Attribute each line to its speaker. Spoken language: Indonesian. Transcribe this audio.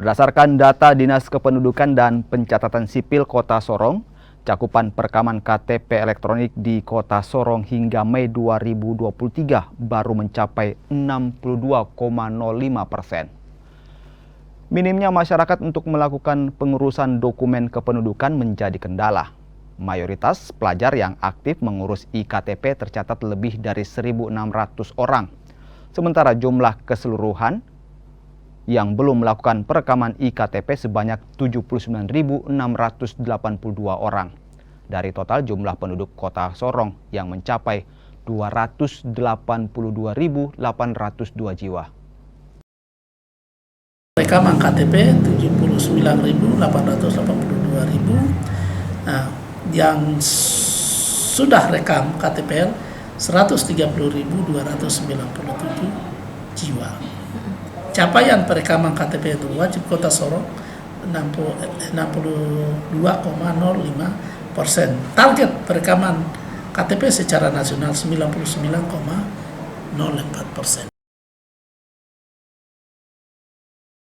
Speaker 1: Berdasarkan data Dinas Kependudukan dan Pencatatan Sipil Kota Sorong, cakupan perekaman KTP elektronik di Kota Sorong hingga Mei 2023 baru mencapai 62,05%. Minimnya masyarakat untuk melakukan pengurusan dokumen kependudukan menjadi kendala. Mayoritas pelajar yang aktif mengurus iktp tercatat lebih dari 1.600 orang. Sementara jumlah keseluruhan yang belum melakukan perekaman iktp sebanyak 79.682 orang. Dari total jumlah penduduk Kota Sorong yang mencapai 282.802 jiwa.
Speaker 2: Rekaman KTP 79.882.000, yang sudah rekam KTP 130.297 jiwa. Capaian perekaman KTP itu wajib Kota Sorong 62,05%. Target perekaman KTP secara nasional 99,04%.